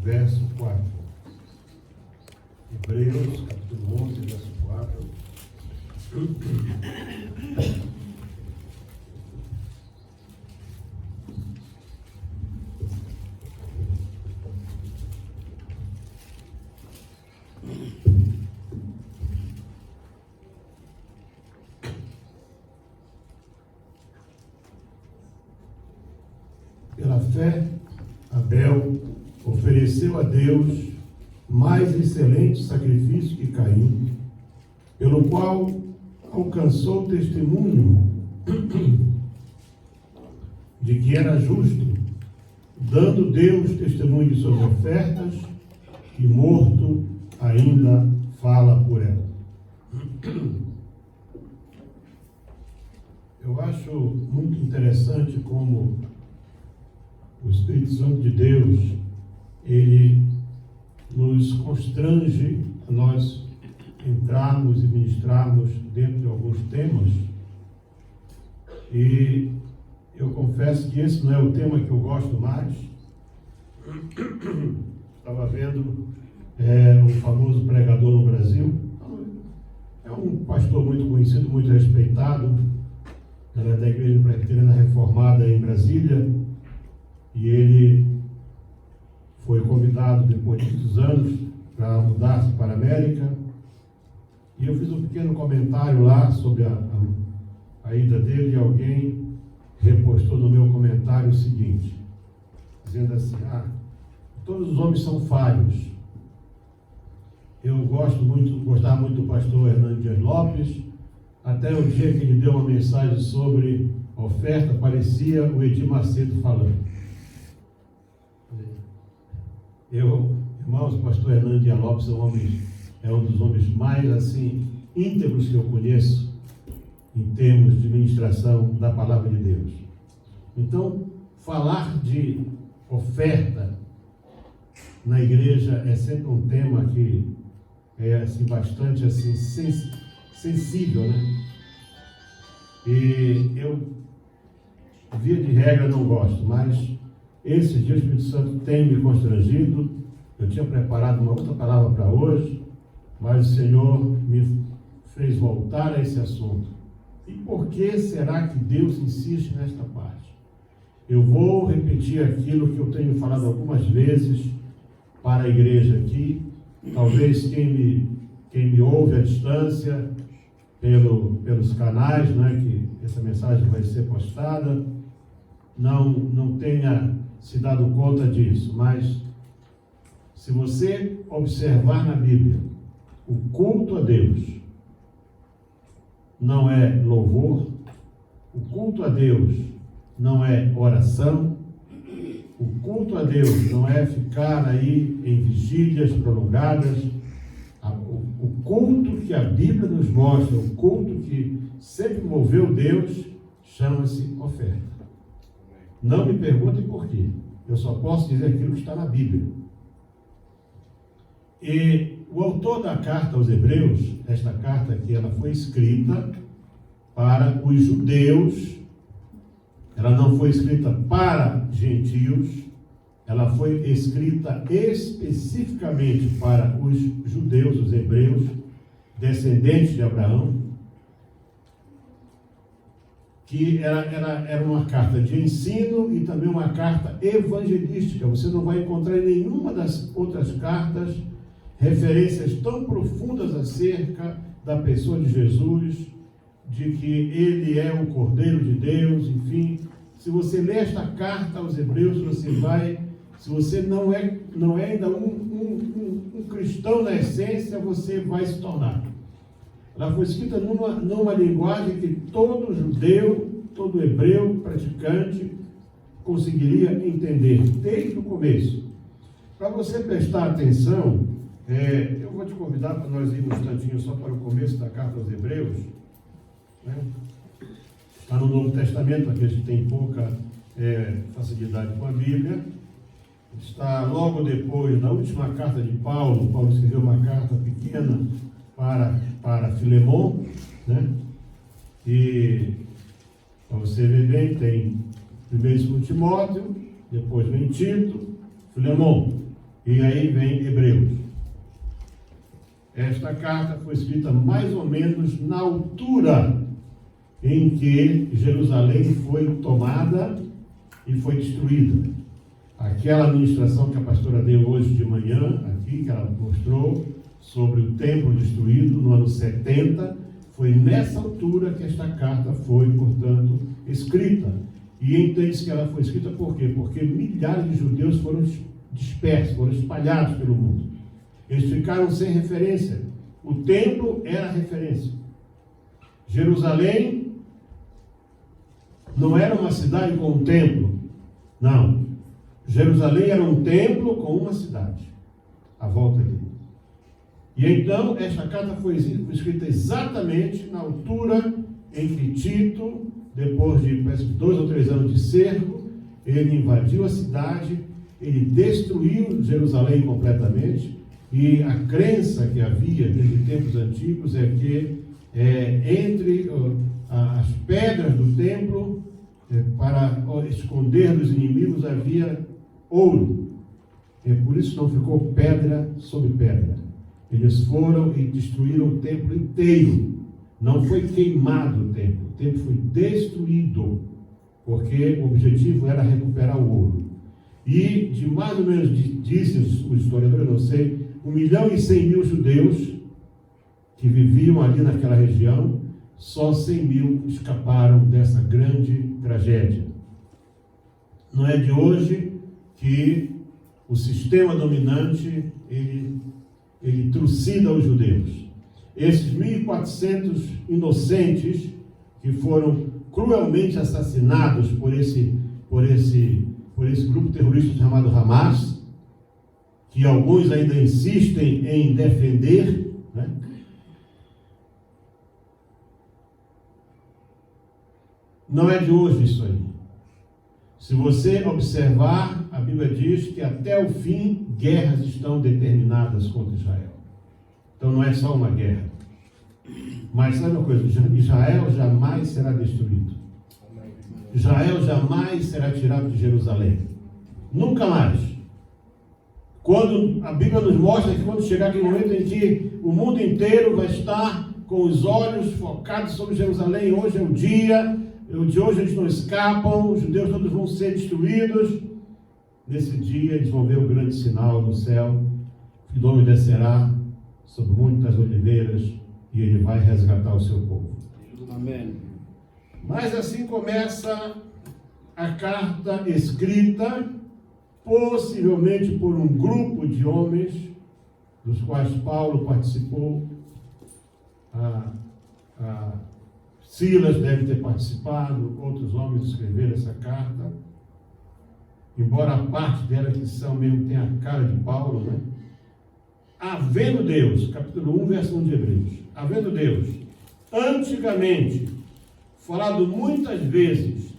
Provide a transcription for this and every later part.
verso 4. Hebreus, capítulo 11, verso 4. Pela fé, Abel ofereceu a Deus mais excelente sacrifício que Caim, pelo qual alcançou testemunho de que era justo, dando Deus testemunho de suas ofertas, e morto ainda fala por ela. Eu acho muito interessante como o Espírito Santo de Deus, ele nos constrange a nós entrarmos e ministrarmos dentro de alguns temas. E eu confesso que esse não é o tema que eu gosto mais. Estava vendo um famoso pregador no Brasil. É um pastor muito conhecido, muito respeitado. Era da Igreja Presbiteriana Reformada em Brasília. E ele foi convidado, depois de muitos anos, para mudar-se para a América. E eu fiz um pequeno comentário lá sobre a ida dele, e alguém repostou no meu comentário o seguinte, dizendo assim: todos os homens são falhos. Eu gostava muito do pastor Hernando Dias Lopes, até o dia que ele deu uma mensagem sobre oferta, parecia o Edir Macedo falando. Irmãos, o pastor Hernando Dias Lopes é um dos homens mais assim íntegros que eu conheço em termos de ministração da palavra de Deus. Então, falar de oferta na igreja é sempre um tema que é assim, bastante assim, sensível, né? E eu, via de regra, não gosto, mas esse dia o Espírito Santo tem me constrangido. Eu tinha preparado uma outra palavra para hoje, mas o Senhor me fez voltar a esse assunto. E por que será que Deus insiste nesta parte? Eu vou repetir aquilo que eu tenho falado algumas vezes para a igreja aqui. Talvez quem me ouve à distância, pelos canais, né, que essa mensagem vai ser postada, não tenha se dado conta disso, mas se você observar na Bíblia, o culto a Deus não é louvor, o culto a Deus não é oração, o culto a Deus não é ficar aí em vigílias prolongadas. O culto que a Bíblia nos mostra, o culto que sempre moveu Deus, chama-se oferta. Não me perguntem por quê. Eu só posso dizer aquilo que está na Bíblia. E o autor da carta aos Hebreus, esta carta aqui, ela foi escrita para os judeus. Ela não foi escrita para gentios. Ela foi escrita especificamente para os judeus, os hebreus, descendentes de Abraão, que era uma carta de ensino e também uma carta evangelística. Você não vai encontrar em nenhuma das outras cartas referências tão profundas acerca da pessoa de Jesus, de que ele é o Cordeiro de Deus, enfim. Se você lê esta carta aos Hebreus, se você não é ainda um cristão na essência, você vai se tornar. Ela foi escrita numa linguagem que todo judeu, todo hebreu praticante conseguiria entender desde o começo. Para você prestar atenção, eu vou te convidar para nós irmos um instantinho só para o começo da carta aos Hebreus, né? Está no Novo Testamento, aqueles que têm pouca facilidade com a Bíblia. Está logo depois, na última carta de Paulo. Paulo escreveu uma carta pequena para Filemon, né? E para você ver bem, tem primeiro e segundo Timóteo, depois vem Tito, Filemon. E aí vem Hebreus. Esta carta foi escrita mais ou menos na altura em que Jerusalém foi tomada e foi destruída. Aquela administração que a pastora deu hoje de manhã, aqui, que ela mostrou, sobre o templo destruído no ano 70, foi nessa altura que esta carta foi, portanto, escrita. E entende-se que ela foi escrita por quê? Porque milhares de judeus foram dispersos, foram espalhados pelo mundo. Eles ficaram sem referência. O templo era a referência. Jerusalém não era uma cidade com um templo. Não. Jerusalém era um templo com uma cidade à volta dele. E então, esta carta foi escrita exatamente na altura em que Tito, depois de 2 ou 3 anos de cerco, ele invadiu a cidade, ele destruiu Jerusalém completamente, e a crença que havia desde tempos antigos é que entre as pedras do templo, para esconder dos inimigos, havia ouro. E por isso não ficou pedra sobre pedra. Eles foram e destruíram o templo inteiro. Não foi queimado o templo foi destruído, porque o objetivo era recuperar o ouro. E de mais ou menos, dizem os historiadores, não sei, 1.100.000 judeus que viviam ali naquela região, só 100.000 escaparam dessa grande tragédia. Não é de hoje que o sistema dominante, ele trucida os judeus. Esses 1.400 inocentes que foram cruelmente assassinados por esse grupo terrorista chamado Hamas, que alguns ainda insistem em defender, né? Não é de hoje isso aí. Se você observar, a Bíblia diz que até o fim guerras estão determinadas contra Israel. Então não é só uma guerra. Mas sabe uma coisa? Israel jamais será destruído. Israel jamais será tirado de Jerusalém. Nunca mais. Quando a Bíblia nos mostra que quando chegar aquele momento em que o mundo inteiro vai estar com os olhos focados sobre Jerusalém, hoje é o dia, de hoje eles não escapam, os judeus todos vão ser destruídos. Nesse dia eles vão ver o grande sinal no céu, que o homem descerá sobre muitas oliveiras e ele vai resgatar o seu povo. Amém. Mas assim começa a carta escrita, possivelmente por um grupo de homens, dos quais Paulo participou, Silas deve ter participado, outros homens escreveram essa carta, embora a parte dela que são mesmo tem a cara de Paulo, né? Havendo Deus, capítulo 1, verso 1 de Hebreus, havendo Deus, antigamente, falado muitas vezes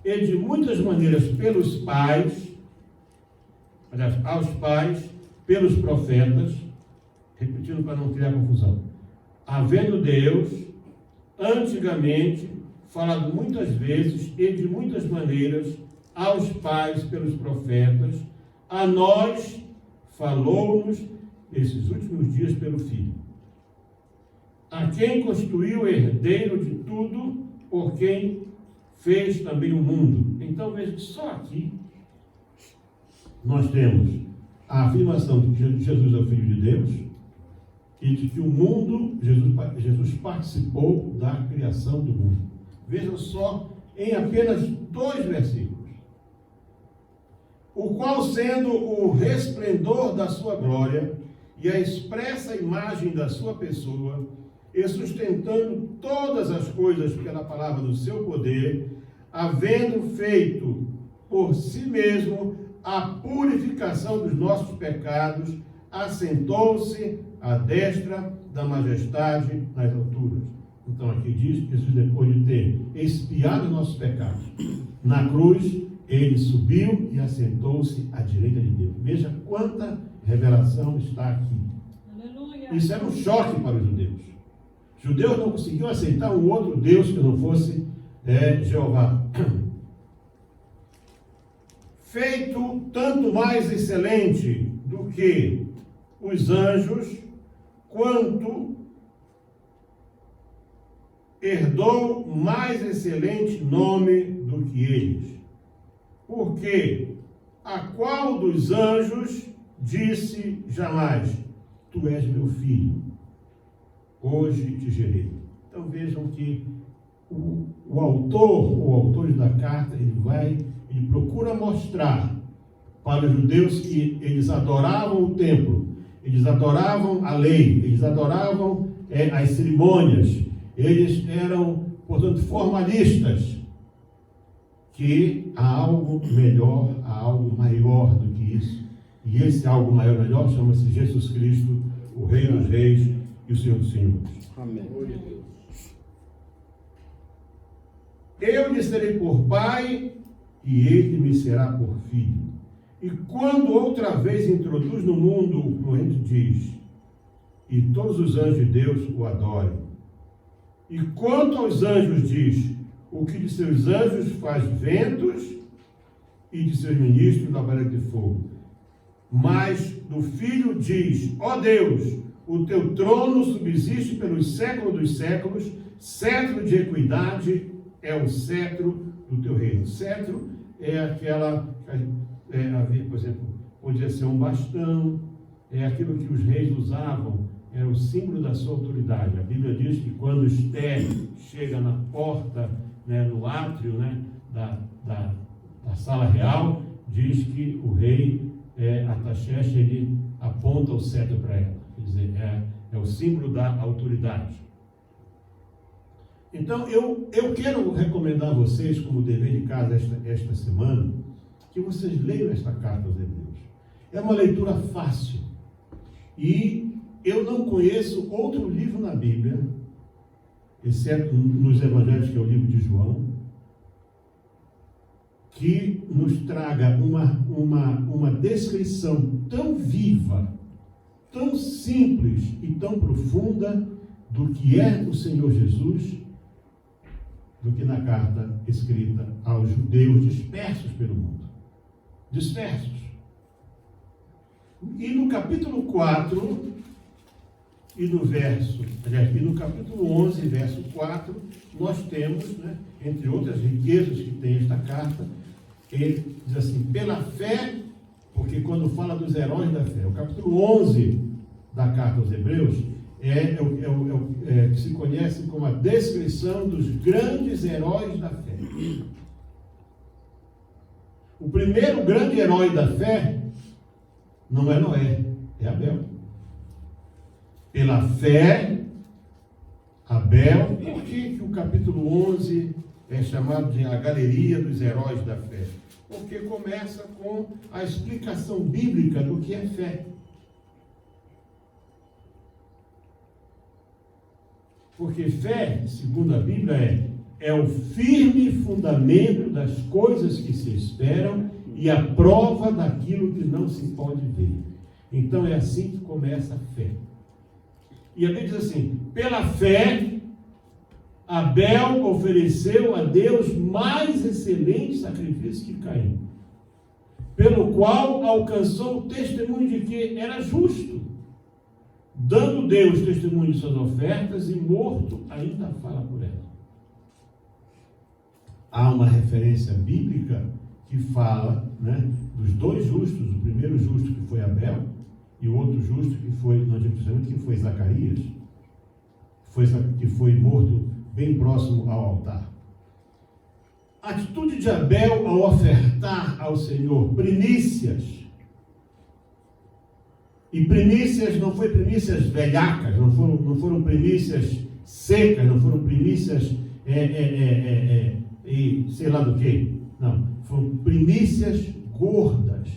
e de muitas maneiras pelos pais, aliás, aos pais, pelos profetas, repetindo para não criar confusão, havendo Deus, antigamente, falado muitas vezes e de muitas maneiras aos pais pelos profetas, a nós falou-nos esses últimos dias pelo Filho, a quem constituiu herdeiro de tudo, por quem fez também o mundo. Então veja que só aqui nós temos a afirmação de que Jesus é o Filho de Deus e de que o mundo, Jesus participou da criação do mundo. Vejam só, em apenas 2 versículos. O qual, sendo o resplendor da sua glória e a expressa imagem da sua pessoa, e sustentando todas as coisas pela palavra do seu poder, havendo feito por si mesmo a purificação dos nossos pecados, assentou-se à destra da majestade nas alturas. Então aqui diz que Jesus, depois de ter expiado nossos pecados na cruz, ele subiu e assentou-se à direita de Deus. Veja quanta revelação está aqui. Aleluia. Isso era um choque para os judeus. Os judeus não conseguiam aceitar um outro Deus que não fosse Jeová. Feito tanto mais excelente do que os anjos, quanto herdou mais excelente nome do que eles. Porque a qual dos anjos disse jamais: tu és meu filho, hoje te gerei. Então vejam que o autor da carta, ele procura mostrar para os judeus que eles adoravam o templo, eles adoravam a lei, eles adoravam as cerimônias, eles eram, portanto, formalistas, que há algo melhor, há algo maior do que isso. E esse algo maior e melhor chama-se Jesus Cristo, o Rei dos Reis e o Senhor dos Senhores. Amém. Eu lhe serei por pai e ele me será por filho. E quando outra vez introduz no mundo o reino, diz: e todos os anjos de Deus o adorem. E quanto aos anjos diz: o que de seus anjos faz ventos e de seus ministros labareda de fogo. Mas do Filho diz: ó Deus, o teu trono subsiste pelos séculos dos séculos, cetro de equidade é o cetro do teu reino. Cetro é aquela, por exemplo, podia ser um bastão, é aquilo que os reis usavam, era o símbolo da sua autoridade. A Bíblia diz que quando Esther chega na porta, no átrio, da sala real, diz que o rei Artaxerxes, ele aponta o cetro para ela. Quer dizer, é o símbolo da autoridade. Então, eu quero recomendar a vocês, como dever de casa esta semana, que vocês leiam esta carta aos Hebreus. É uma leitura fácil. E eu não conheço outro livro na Bíblia, exceto nos Evangelhos, que é o livro de João, que nos traga uma descrição tão viva, tão simples e tão profunda do que é o Senhor Jesus, do que na carta escrita aos judeus dispersos pelo mundo. Dispersos. E no capítulo 4, e no capítulo 11, verso 4, nós temos, entre outras riquezas que tem esta carta, ele diz assim: pela fé, porque quando fala dos heróis da fé, o capítulo 11 da carta aos Hebreus que se conhece como a descrição dos grandes heróis da fé. O primeiro grande herói da fé não é Noé, é Abel. Pela fé, Abel. Por que o capítulo 11 é chamado de a galeria dos heróis da fé? Porque começa com a explicação bíblica do que é fé. Porque fé, segundo a Bíblia, é o firme fundamento das coisas que se esperam e a prova daquilo que não se pode ver. Então é assim que começa a fé. E a Bíblia diz assim: pela fé, Abel ofereceu a Deus mais excelente sacrifício que Caim, pelo qual alcançou o testemunho de que era justo, dando Deus testemunho de suas ofertas, e morto ainda fala por ela. Há uma referência bíblica que fala, dos dois justos, o primeiro justo que foi Abel, e o outro justo que foi, no Antigo Testamento, que foi Zacarias, que foi morto bem próximo ao altar. A atitude de Abel ao ofertar ao Senhor primícias, e primícias não foi primícias velhacas, não foram primícias secas, não foram primícias sei lá do que, não, foram primícias gordas.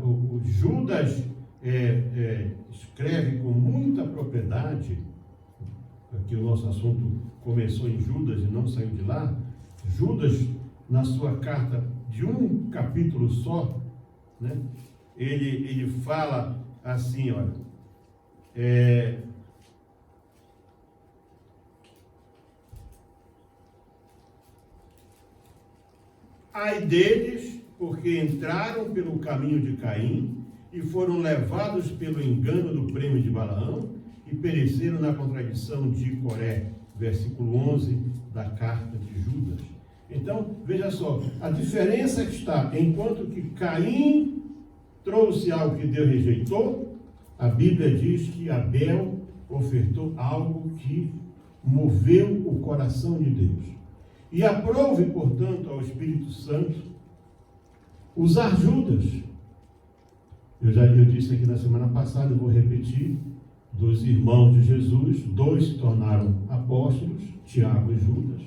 O Judas escreve com muita propriedade, porque o nosso assunto começou em Judas e não saiu de lá. Judas, na sua carta de um capítulo só, ele fala assim, olha, ai deles, porque entraram pelo caminho de Caim e foram levados pelo engano do prêmio de Balaão e pereceram na contradição de Coré, versículo 11 da carta de Judas. Então, veja só, a diferença que está, enquanto que Caim trouxe algo que Deus rejeitou, a Bíblia diz que Abel ofertou algo que moveu o coração de Deus. E aprove, portanto, ao Espírito Santo usar Judas. Eu disse aqui na semana passada, eu vou repetir, dos irmãos de Jesus, 2 se tornaram apóstolos, Tiago e Judas.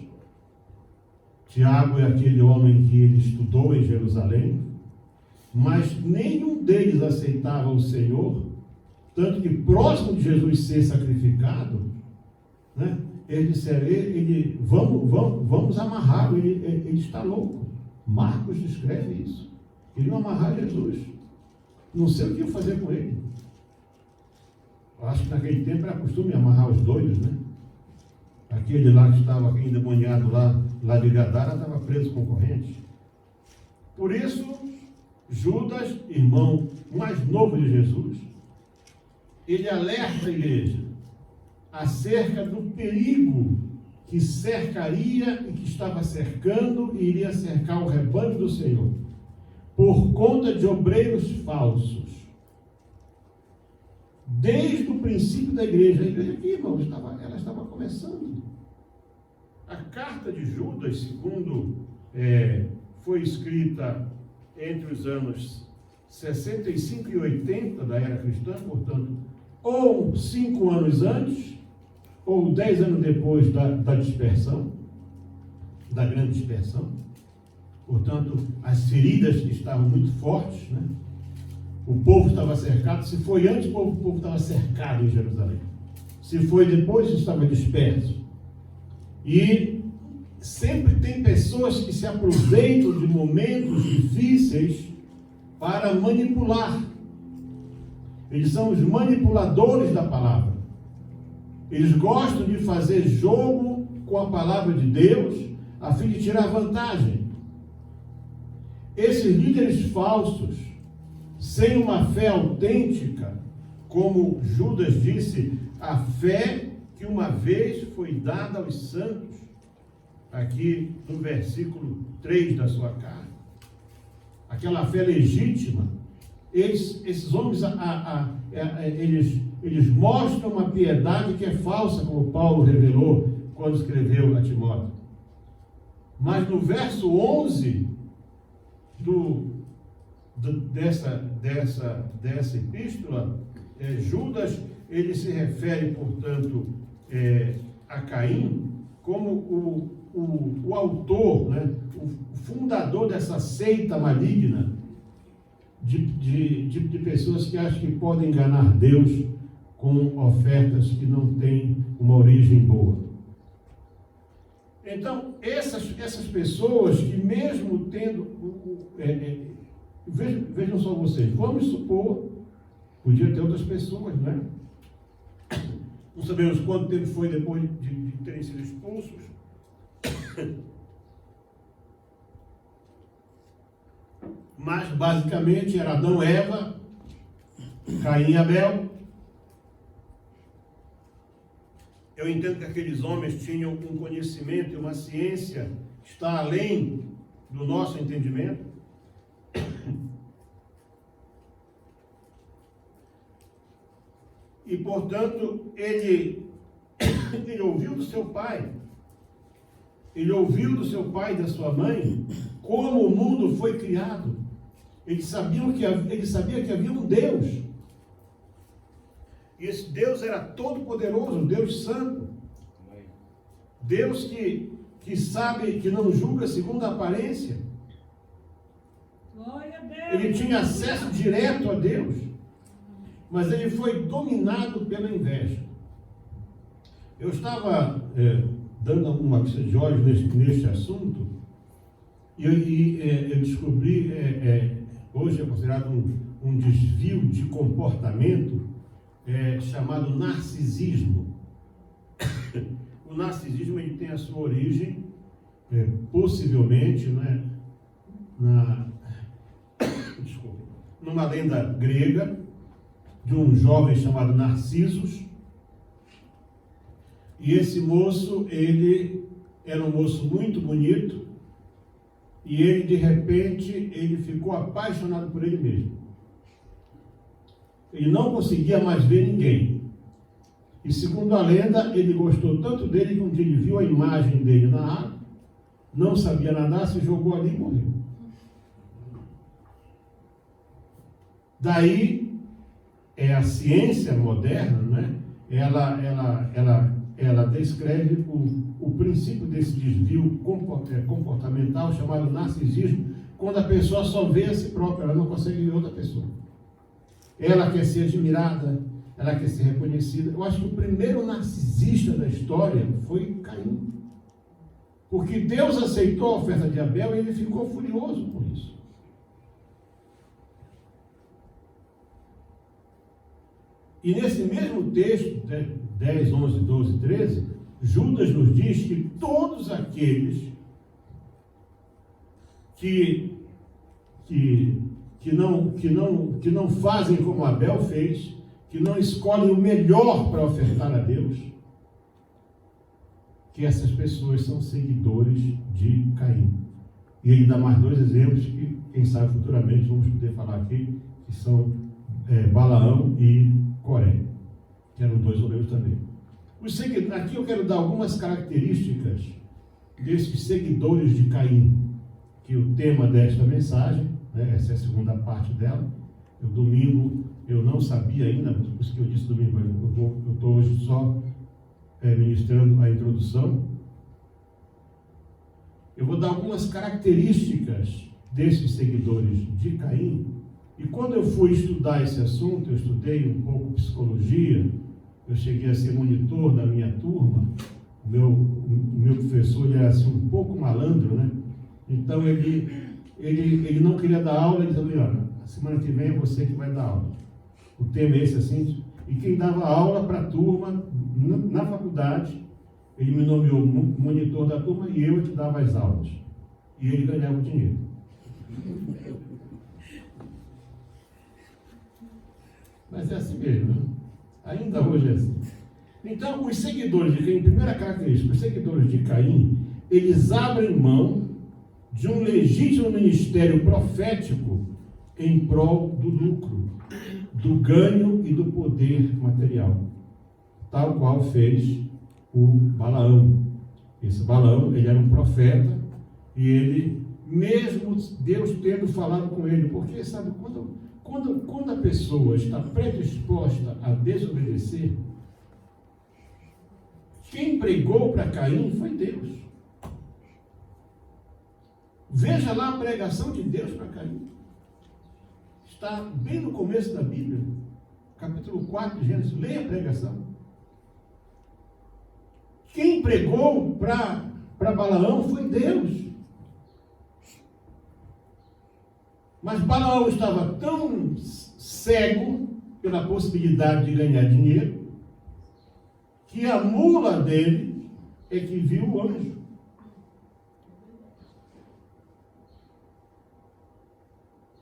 Tiago é aquele homem que ele estudou em Jerusalém, mas nenhum deles aceitava o Senhor, tanto que próximo de Jesus ser sacrificado, né, eles disseram, vamos amarrá-lo, ele está louco. Marcos descreve isso. Iriam amarrar Jesus. Não sei o que ia fazer com ele. Eu acho que naquele tempo era costume amarrar os doidos, né? Aquele lá que estava endemoniado lá de Gadara estava preso com corrente. Por isso, Judas, irmão mais novo de Jesus, ele alerta a igreja acerca do perigo que cercaria e que estava cercando e iria cercar o rebanho do Senhor, por conta de obreiros falsos. Desde o princípio da igreja, a igreja aqui, irmãos, ela estava começando. A carta de Judas, segundo foi escrita entre os anos 65 e 80 da era cristã, portanto, ou 5 anos antes, ou 10 anos depois da dispersão, da grande dispersão. Portanto, as feridas estavam muito fortes, né? O povo estava cercado. Se foi antes, o povo estava cercado em Jerusalém. Se foi depois, estava disperso. E sempre tem pessoas que se aproveitam de momentos difíceis para manipular. Eles são os manipuladores da palavra. Eles gostam de fazer jogo com a palavra de Deus, a fim de tirar vantagem. Esses líderes falsos, sem uma fé autêntica, como Judas disse, a fé que uma vez foi dada aos santos, aqui no versículo 3 da sua carta, aquela fé legítima, esses homens, eles mostram uma piedade que é falsa, como Paulo revelou quando escreveu a Timóteo. Mas no verso 11 dessa epístola, Judas, ele se refere, portanto, a Caim como o autor, né, o fundador dessa seita maligna de pessoas que acham que podem enganar Deus com ofertas que não têm uma origem boa. Então, essas pessoas que mesmo tendo... vejam só vocês, vamos supor, podia ter outras pessoas, não é? Não sabemos quanto tempo foi depois de terem sido expulsos. Mas, basicamente, era Adão, Eva, Caim e Abel. Eu entendo que aqueles homens tinham um conhecimento e uma ciência que está além do nosso entendimento. E, portanto, ele ouviu do seu pai. Ele ouviu do seu pai e da sua mãe como o mundo foi criado. Ele sabia que havia um Deus. E esse Deus era todo-poderoso, Deus santo. Deus que sabe, que não julga segundo a aparência. Glória a Deus. Ele tinha acesso direto a Deus. Mas ele foi dominado pela inveja. Eu estava dando uma vista de olhos neste assunto, e eu descobri, hoje é considerado um desvio de comportamento chamado narcisismo. O narcisismo, ele tem a sua origem, possivelmente, né, numa lenda grega, de um jovem chamado Narcisos. E esse moço, ele era um moço muito bonito, e ele, de repente, ele ficou apaixonado por ele mesmo. Ele não conseguia mais ver ninguém. E, segundo a lenda, ele gostou tanto dele que um dia ele viu a imagem dele na água, não sabia nadar, se jogou ali e morreu. Daí, a ciência moderna, né? Ela descreve o princípio desse desvio comportamental chamado narcisismo, quando a pessoa só vê a si própria, ela não consegue ver outra pessoa. Ela quer ser admirada, ela quer ser reconhecida. Eu acho que o primeiro narcisista da história foi Caim. Porque Deus aceitou a oferta de Abel e ele ficou furioso por isso. E nesse mesmo texto, 10, 11, 12, 13, Judas nos diz que todos aqueles que não fazem como Abel fez, que não escolhem o melhor para ofertar a Deus, que essas pessoas são seguidores de Caim. E ele dá mais dois exemplos que, quem sabe, futuramente vamos poder falar aqui, que são Balaão e Coré, que eram dois obreiros também. Aqui eu quero dar algumas características desses seguidores de Caim, que é o tema desta mensagem, né? Essa é a segunda parte dela. Domingo eu não sabia ainda, por isso que eu disse domingo, eu estou hoje só ministrando a introdução. Eu vou dar algumas características desses seguidores de Caim. E quando eu fui estudar esse assunto, eu estudei um pouco psicologia, eu cheguei a ser monitor da minha turma. O meu professor, ele era assim, um pouco malandro, né? Então ele não queria dar aula, ele dizia: olha, a semana que vem é você que vai dar aula. O tema é esse assim, e quem dava aula para a turma, na faculdade, ele me nomeou monitor da turma e eu que dava as aulas. E ele ganhava o dinheiro. Mas é assim mesmo, né? Ainda hoje é assim. Então, os seguidores de Caim, primeira característica, os seguidores de Caim, eles abrem mão de um legítimo ministério profético em prol do lucro, do ganho e do poder material, tal qual fez o Balaão. Esse Balaão, ele era um profeta, e ele, mesmo Deus tendo falado com ele, porque sabe, quando a pessoa está predisposta a desobedecer, quem pregou para Caim foi Deus. Veja lá a pregação de Deus para Caim. Está bem no começo da Bíblia, capítulo 4 de Gênesis. Leia a pregação. Quem pregou para Balaão foi Deus. Mas Balaão estava tão cego pela possibilidade de ganhar dinheiro, que a mula dele é que viu o anjo.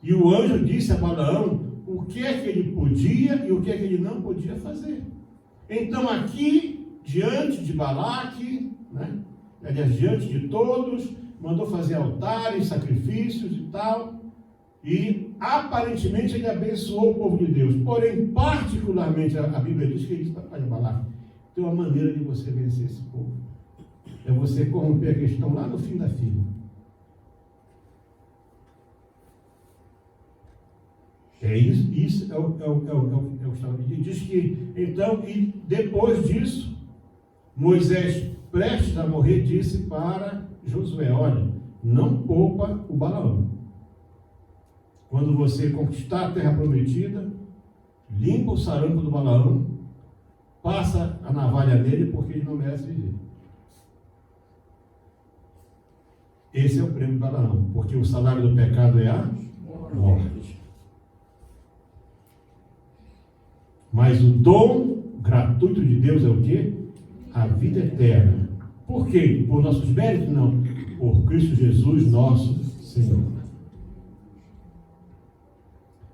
E o anjo disse a Balaão o que é que ele podia e o que é que ele não podia fazer. Então aqui, diante de Balaque, né, aliás, diante de todos, mandou fazer altares, sacrifícios e tal, e aparentemente ele abençoou o povo de Deus. Porém, particularmente, a Bíblia diz que ele disse para Balaque: tem uma maneira de você vencer esse povo, é você corromper a questão lá no fim da fila. Isso é o que estava pedindo. Diz que, então, e depois disso, Moisés, prestes a morrer, disse para Josué: olha, não poupa o Balaão. Quando você conquistar a terra prometida, limpa o sarampo do Balaão, passa a navalha nele, porque ele não merece viver. Esse é o prêmio Balaão, porque o salário do pecado é a morte. Mas o dom gratuito de Deus é o quê? A vida eterna. Por quê? Por nossos méritos? Não. Por Cristo Jesus, nosso Senhor.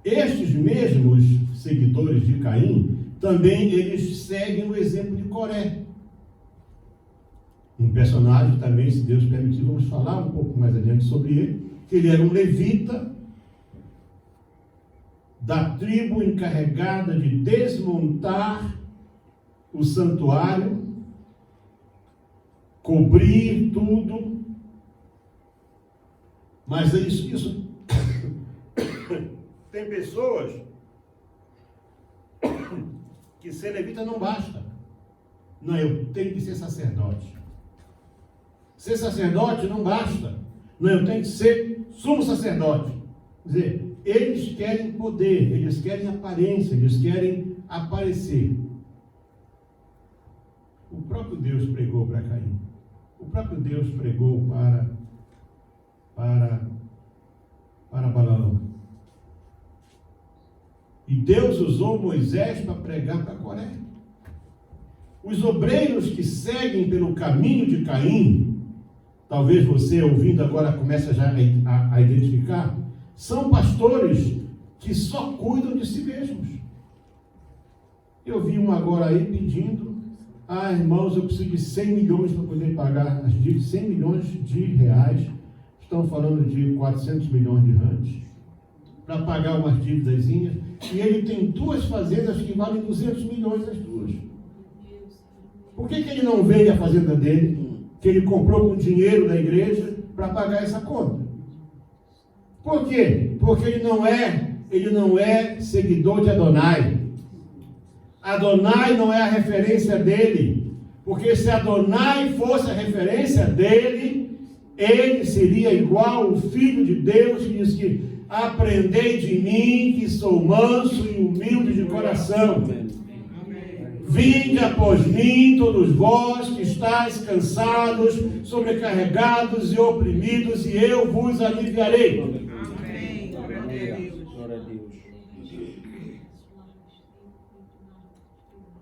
Estes mesmos seguidores de Caim, também eles seguem o exemplo de Coré. Um personagem também, se Deus permitir, vamos falar um pouco mais adiante sobre ele, que ele era um levita, da tribo encarregada de desmontar o santuário, cobrir tudo, mas isso tem pessoas que ser levita não basta. Não, eu tenho que ser sacerdote. Ser sacerdote não basta. Não, eu tenho que ser sumo sacerdote. Quer dizer, eles querem poder, eles querem aparência, eles querem aparecer. O próprio Deus pregou para Caim. O próprio Deus pregou para Balaão. E Deus usou Moisés para pregar para Coré. Os obreiros que seguem pelo caminho de Caim, talvez você ouvindo agora comece já a identificar, são pastores que só cuidam de si mesmos. Eu vi um agora aí pedindo, irmãos, eu preciso de 100 milhões para poder pagar as dívidas, 100 milhões de reais, estão falando de 400 milhões de randes, para pagar umas dívidazinhas, e ele tem 2 fazendas que valem 200 milhões as duas. Por que ele não vende a fazenda dele, que ele comprou com dinheiro da igreja, para pagar essa conta? Por quê? Porque ele não é seguidor de Adonai. Adonai não é a referência dele, porque se Adonai fosse a referência dele, ele seria igual o Filho de Deus, que diz que aprendei de mim, que sou manso e humilde de coração. Vinde após mim, todos vós que estáis cansados, sobrecarregados e oprimidos, e eu vos aliviarei. Amém. Glória a Deus.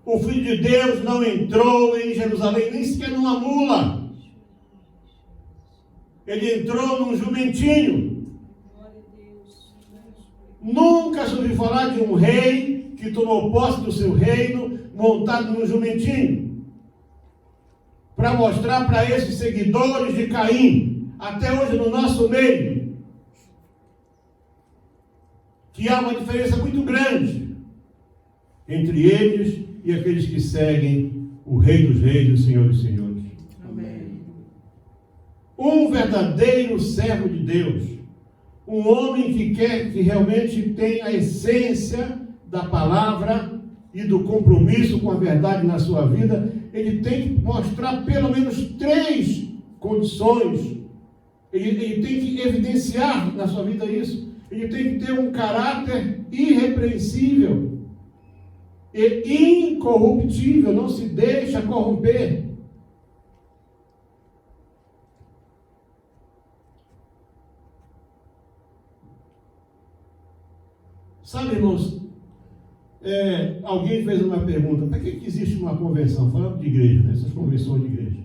O Filho de Deus não entrou em Jerusalém nem sequer numa mula. Ele entrou num jumentinho. Nunca se ouviu falar de um rei que tomou posse do seu reino montado num jumentinho, para mostrar para esses seguidores de Caim, até hoje no nosso meio, que há uma diferença muito grande entre eles e aqueles que seguem o Rei dos Reis e o Senhor dos Senhores. Amém. Um verdadeiro servo de Deus, um homem que quer, que realmente tem a essência da palavra e do compromisso com a verdade na sua vida, ele tem que mostrar pelo menos 3 condições. Ele tem que evidenciar na sua vida isso. Ele tem que ter um caráter irrepreensível e incorruptível, não se deixa corromper. Sabe, irmãos, alguém fez uma pergunta: para que existe uma convenção? Falando de igreja, né? Essas convenções de igreja.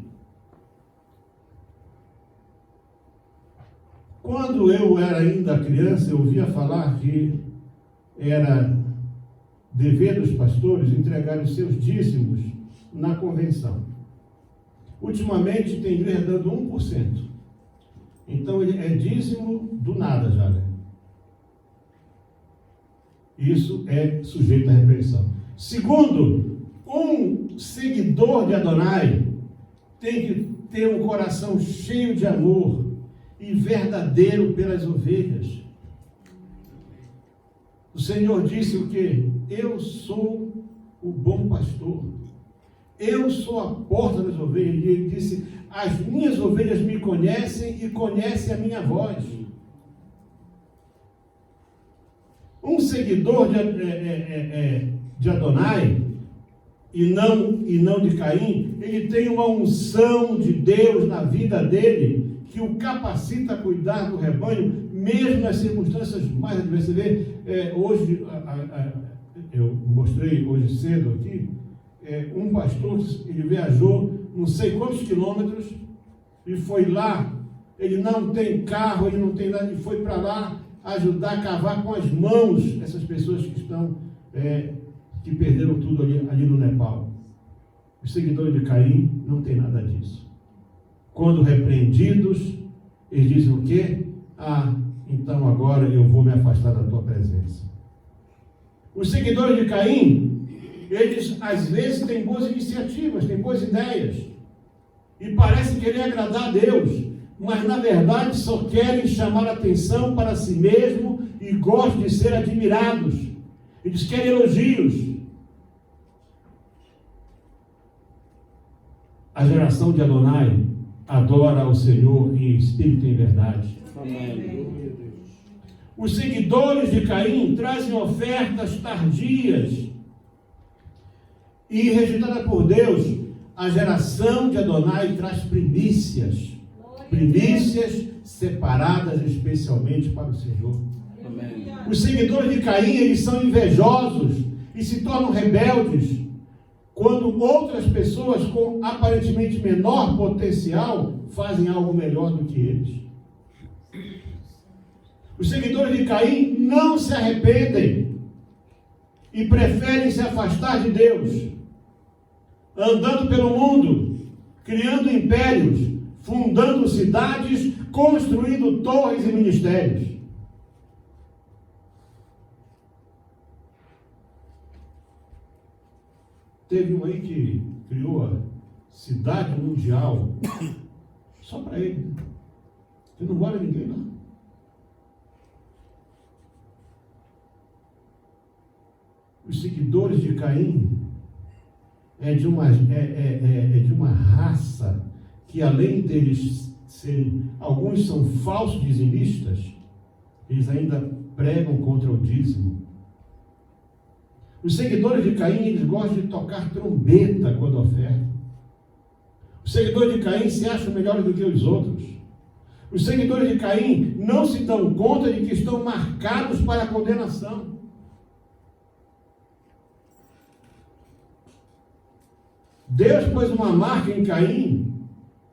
Quando eu era ainda criança, eu ouvia falar que era dever dos pastores entregar os seus dízimos na convenção. Ultimamente tem igreja dando 1%. Então ele é dízimo do nada já, né? Isso é sujeito à repreensão. Segundo, um seguidor de Adonai tem que ter um coração cheio de amor e verdadeiro pelas ovelhas. O Senhor disse o quê? Eu sou o bom pastor. Eu sou a porta das ovelhas. E ele disse: as minhas ovelhas me conhecem e conhecem a minha voz. Um seguidor de Adonai e não de Caim, ele tem uma unção de Deus na vida dele que o capacita a cuidar do rebanho, mesmo nas circunstâncias mais adversas. Você vê, hoje, eu mostrei hoje cedo aqui, um pastor, ele viajou não sei quantos quilômetros e foi lá. Ele não tem carro, ele não tem nada, ele foi para lá ajudar a cavar com as mãos essas pessoas que estão, que perderam tudo ali no Nepal. Os seguidores de Caim não tem nada disso. Quando repreendidos, eles dizem o quê? Então agora eu vou me afastar da tua presença. Os seguidores de Caim, eles às vezes têm boas iniciativas, têm boas ideias, e parecem querer agradar a Deus, mas na verdade só querem chamar atenção para si mesmo e gostam de ser admirados. Eles querem elogios. A geração de Adonai adora ao Senhor em espírito e em verdade. Amém. Os seguidores de Caim trazem ofertas tardias e rejeitada por Deus. A geração de Adonai traz primícias separadas especialmente para o Senhor. Amém. Os seguidores de Caim, eles são invejosos e se tornam rebeldes quando outras pessoas com aparentemente menor potencial fazem algo melhor do que eles. Os seguidores de Caim não se arrependem e preferem se afastar de Deus, andando pelo mundo, criando impérios, fundando cidades, construindo torres e ministérios. Teve um aí que criou a cidade mundial só para ele. Que não mora ninguém lá. Os seguidores de Caim é de uma raça que, além deles serem, alguns são falsos dizimistas, eles ainda pregam contra o dízimo. Os seguidores de Caim, eles gostam de tocar trombeta quando ofertam. Os seguidores de Caim se acham melhores do que os outros. Os seguidores de Caim não se dão conta de que estão marcados para a condenação. Deus pôs uma marca em Caim,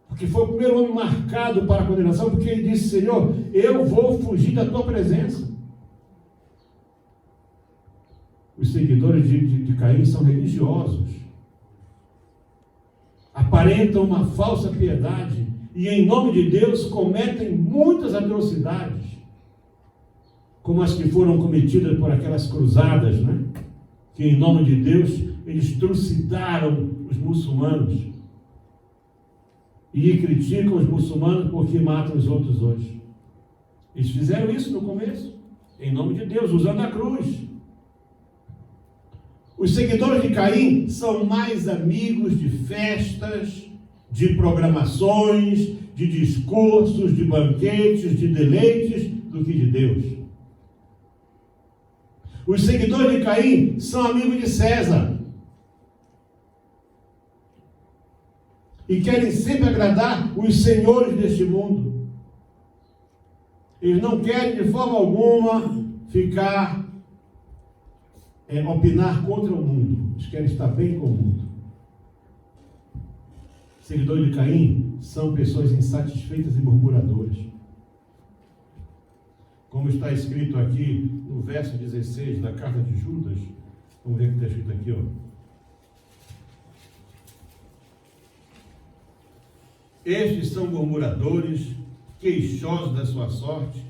porque foi o primeiro homem marcado para a condenação, porque ele disse: Senhor, eu vou fugir da tua presença. Os seguidores de Caim são religiosos, aparentam uma falsa piedade e em nome de Deus cometem muitas atrocidades, como as que foram cometidas por aquelas cruzadas, né? Que em nome de Deus eles trucidaram os muçulmanos e criticam os muçulmanos porque matam os outros hoje. Eles fizeram isso no começo, em nome de Deus, usando a cruz. Os seguidores de Caim são mais amigos de festas, de programações, de discursos, de banquetes, de deleites, do que de Deus. Os seguidores de Caim são amigos de César e querem sempre agradar os senhores deste mundo. Eles não querem de forma alguma opinar contra o mundo. Eles querem estar bem com o mundo. Seguidores de Caim são pessoas insatisfeitas e murmuradoras. Como está escrito aqui no verso 16 da carta de Judas, vamos ver o que está escrito aqui, ó. Estes são murmuradores, queixosos da sua sorte,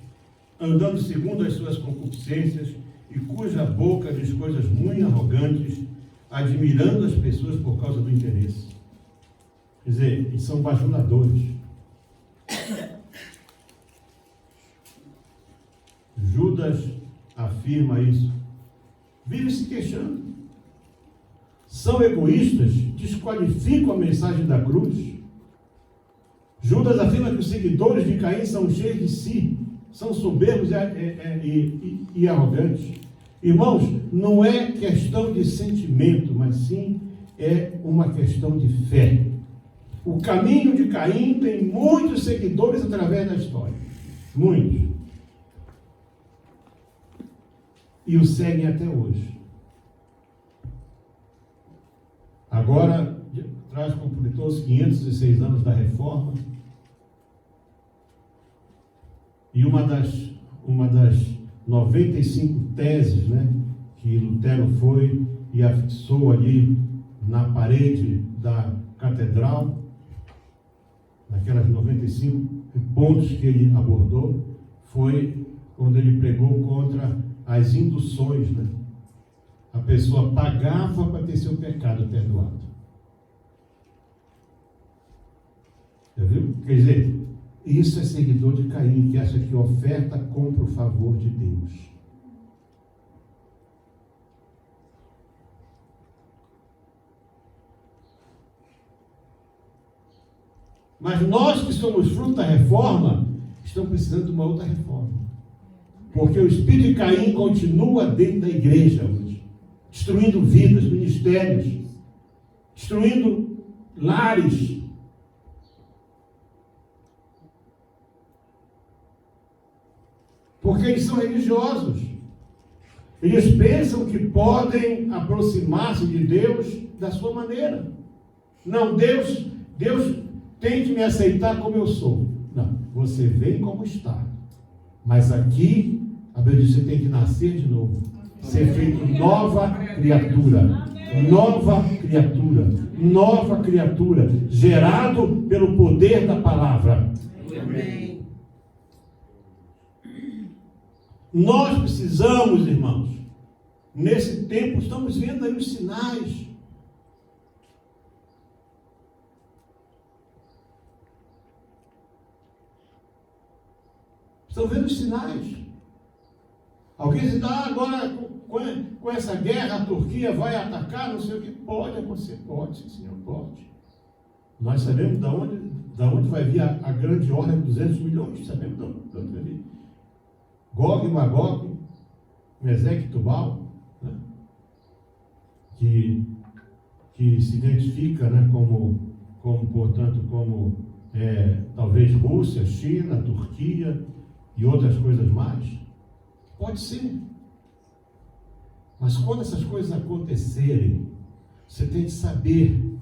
andando segundo as suas concupiscências, e cuja boca diz coisas muito arrogantes, admirando as pessoas por causa do interesse. Quer dizer, eles são bajuladores. Judas afirma isso. Vive se queixando. São egoístas, desqualificam a mensagem da cruz. Judas afirma que os seguidores de Caim são cheios de si, são soberbos e arrogantes. Irmãos, não é questão de sentimento, mas sim é uma questão de fé. O caminho de Caim tem muitos seguidores através da história. Muitos. E o seguem até hoje. Agora, traz completou os 506 anos da Reforma. E uma uma das 95 teses, né, que Lutero foi e afixou ali na parede da catedral, naquelas 95 pontos que ele abordou, foi quando ele pregou contra as induções, né? A pessoa pagava para ter seu pecado perdoado. Já viu? Quer dizer, isso é seguidor de Caim, que acha que oferta compra o favor de Deus. Mas nós que somos fruto da reforma, estamos precisando de uma outra reforma. Porque o espírito de Caim continua dentro da igreja hoje, destruindo vidas, ministérios, destruindo lares. Porque eles são religiosos. Eles pensam que podem aproximar-se de Deus da sua maneira. Não, Deus tem que me aceitar como eu sou. Não, você vem como está. Mas aqui, a Bíblia diz que você tem que nascer de novo. Ser feito nova criatura. Nova criatura. Nova criatura. Gerado pelo poder da palavra. Amém. Nós precisamos, irmãos, nesse tempo, estamos vendo aí os sinais. Estão vendo os sinais. Alguém diz, agora com essa guerra a Turquia vai atacar, não sei o que. Pode acontecer, pode, sim, senhor, pode. Nós sabemos de onde vai vir a grande ordem de 200 milhões, sabemos de onde vai vir. Gog e Magog, Meseque e Tubal, né? que se identifica, né, portanto, talvez Rússia, China, Turquia e outras coisas mais. Pode ser. Mas quando essas coisas acontecerem, você tem que saber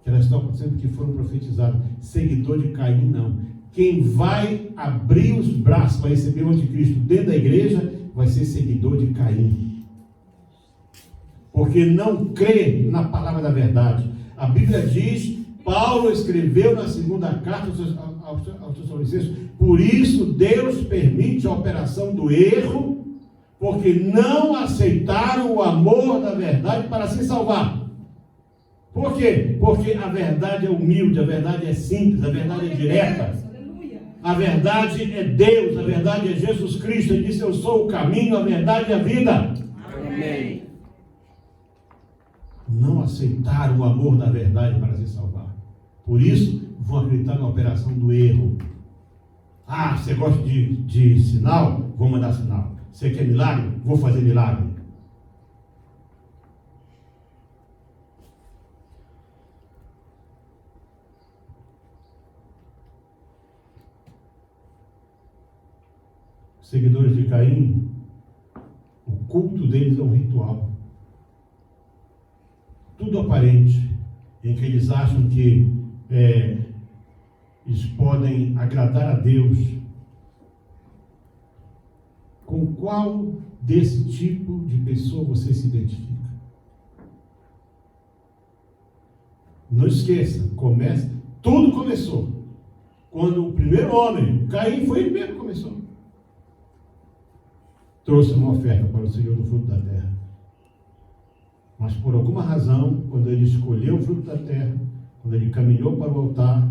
que elas estão acontecendo porque foram profetizadas. Seguidor de Caim, não. Quem vai abrir os braços para receber o anticristo dentro da igreja vai ser seguidor de Caim. Porque não crê na palavra da verdade. A Bíblia diz, Paulo escreveu na segunda carta aos Tessalonicenses, por isso Deus permite a operação do erro, porque não aceitaram o amor da verdade para se salvar. Por quê? Porque a verdade é humilde, a verdade é simples, a verdade é direta. A verdade é Deus, a verdade é Jesus Cristo. Ele disse, eu sou o caminho, a verdade e a vida. Amém. Não aceitaram o amor da verdade para se salvar. Por isso, vão acreditar na operação do erro. Você gosta de sinal? Vou mandar sinal. Você quer milagre? Vou fazer milagre. Seguidores de Caim, o culto deles é um ritual. Tudo aparente, em que eles acham que eles podem agradar a Deus. Com qual desse tipo de pessoa você se identifica? Não esqueça, tudo começou quando o primeiro homem, Caim, foi ele mesmo que começou. Trouxe uma oferta para o Senhor do fruto da terra. Mas por alguma razão, quando ele escolheu o fruto da terra, quando ele caminhou para o altar,